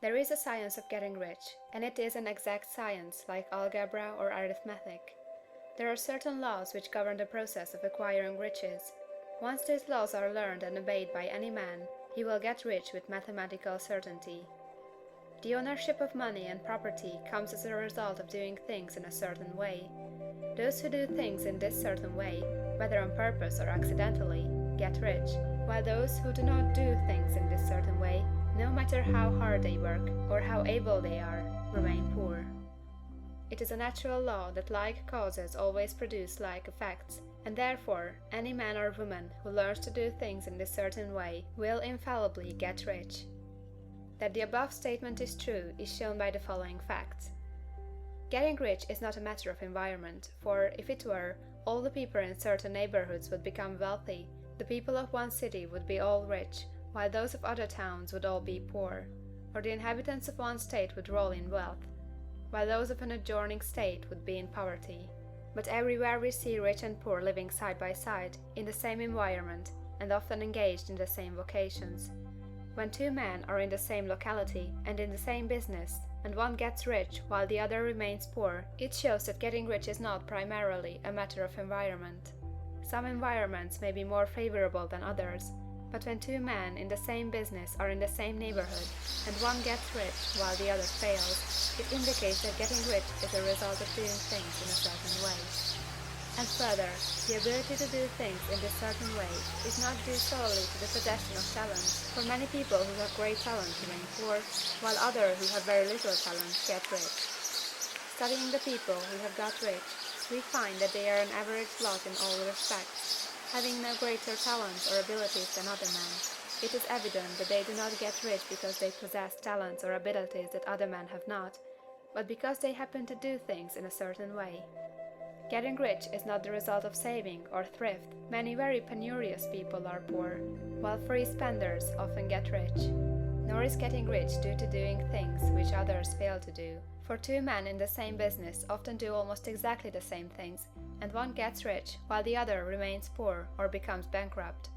There is a science of getting rich, and it is an exact science like algebra or arithmetic. There are certain laws which govern the process of acquiring riches. Once these laws are learned and obeyed by any man, he will get rich with mathematical certainty. The ownership of money and property comes as a result of doing things in a certain way. Those who do things in this certain way, whether on purpose or accidentally, get rich, while those who do not do things in this certain way, no matter how hard they work or how able they are, remain poor. It is a natural law that like causes always produce like effects, and therefore any man or woman who learns to do things in this certain way will infallibly get rich. That the above statement is true is shown by the following facts. Getting rich is not a matter of environment, for if it were, all the people in certain neighborhoods would become wealthy, the people of one city would be all rich, while those of other towns would all be poor, or the inhabitants of one state would roll in wealth, while those of an adjoining state would be in poverty. But everywhere we see rich and poor living side by side, in the same environment, and often engaged in the same vocations. When two men are in the same locality and in the same business, and one gets rich while the other remains poor, it shows that getting rich is not primarily a matter of environment. Some environments may be more favorable than others, but when two men in the same business are in the same neighborhood, and one gets rich while the other fails, it indicates that getting rich is a result of doing things in a certain way. And further, the ability to do things in this certain way is not due solely to the possession of talent, for many people who have great talent remain poor, while others who have very little talent get rich. Studying the people who have got rich, we find that they are an average lot in all respects, having no greater talents or abilities than other men. It is evident that they do not get rich because they possess talents or abilities that other men have not, but because they happen to do things in a certain way. Getting rich is not the result of saving or thrift. Many very penurious people are poor, while free spenders often get rich. Nor is getting rich due to doing things which others fail to do. For two men in the same business often do almost exactly the same things, and one gets rich while the other remains poor or becomes bankrupt.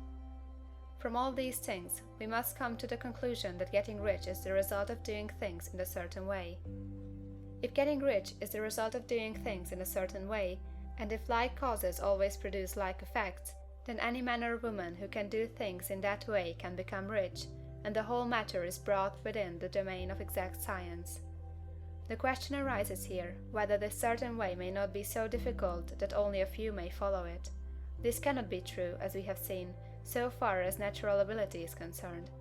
From all these things, we must come to the conclusion that getting rich is the result of doing things in a certain way. If getting rich is the result of doing things in a certain way, and if like causes always produce like effects, then any man or woman who can do things in that way can become rich, and the whole matter is brought within the domain of exact science. The question arises here, whether this certain way may not be so difficult that only a few may follow it. This cannot be true, as we have seen, so far as natural ability is concerned.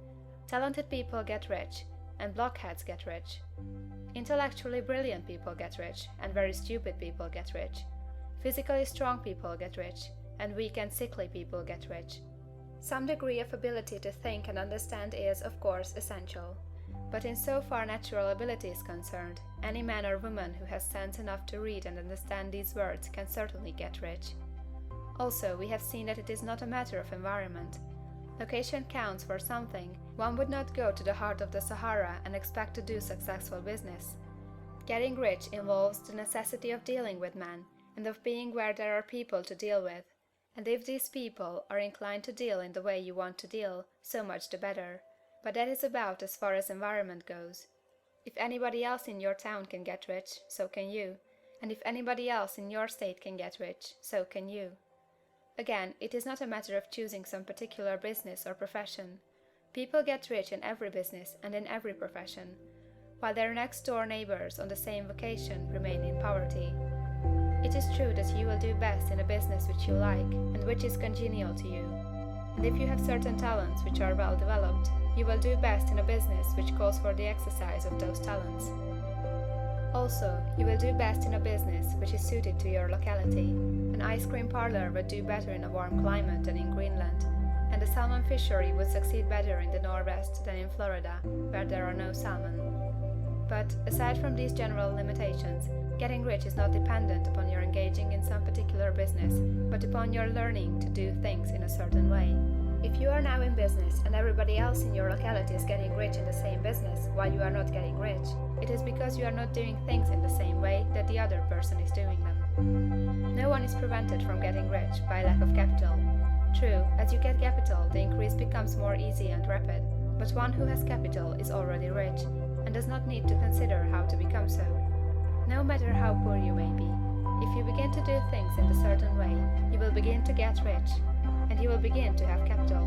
Talented people get rich, and blockheads get rich. Intellectually brilliant people get rich, and very stupid people get rich. Physically strong people get rich, and weak and sickly people get rich. Some degree of ability to think and understand is, of course, essential. But in so far natural ability is concerned, any man or woman who has sense enough to read and understand these words can certainly get rich. Also, we have seen that it is not a matter of environment. Location counts for something. One would not go to the heart of the Sahara and expect to do successful business. Getting rich involves the necessity of dealing with men, and of being where there are people to deal with. And if these people are inclined to deal in the way you want to deal, so much the better. But that is about as far as environment goes. If anybody else in your town can get rich, so can you. And if anybody else in your state can get rich, so can you. Again, it is not a matter of choosing some particular business or profession. People get rich in every business and in every profession, while their next-door neighbors on the same vocation remain in poverty. It is true that you will do best in a business which you like and which is congenial to you. And if you have certain talents which are well developed, you will do best in a business which calls for the exercise of those talents. Also, you will do best in a business which is suited to your locality. An ice cream parlor would do better in a warm climate than in Greenland, and a salmon fishery would succeed better in the Northwest than in Florida, where there are no salmon. But, aside from these general limitations, getting rich is not dependent upon your engaging in some particular business, but upon your learning to do things in a certain way. If you are now in business and everybody else in your locality is getting rich in the same business while you are not getting rich, it is because you are not doing things in the same way that the other person is doing them. No one is prevented from getting rich by lack of capital. True, as you get capital, the increase becomes more easy and rapid, but one who has capital is already rich, and does not need to consider how to become so. No matter how poor you may be, if you begin to do things in a certain way, you will begin to get rich, and you will begin to have capital.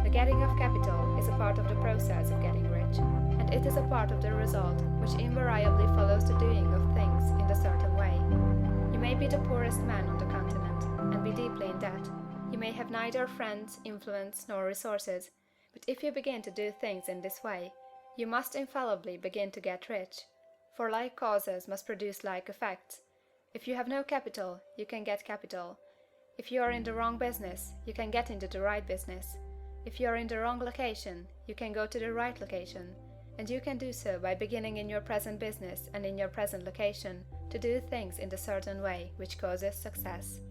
The getting of capital is a part of the process of getting rich, and it is a part of the result which invariably follows the doing of things in a certain way. You may be the poorest man on the continent, and be deeply in debt. You may have neither friends, influence, nor resources, but if you begin to do things in this way, you must infallibly begin to get rich, for like causes must produce like effects. If you have no capital, you can get capital. If you are in the wrong business, you can get into the right business. If you are in the wrong location, you can go to the right location, and you can do so by beginning in your present business and in your present location to do things in the certain way which causes success.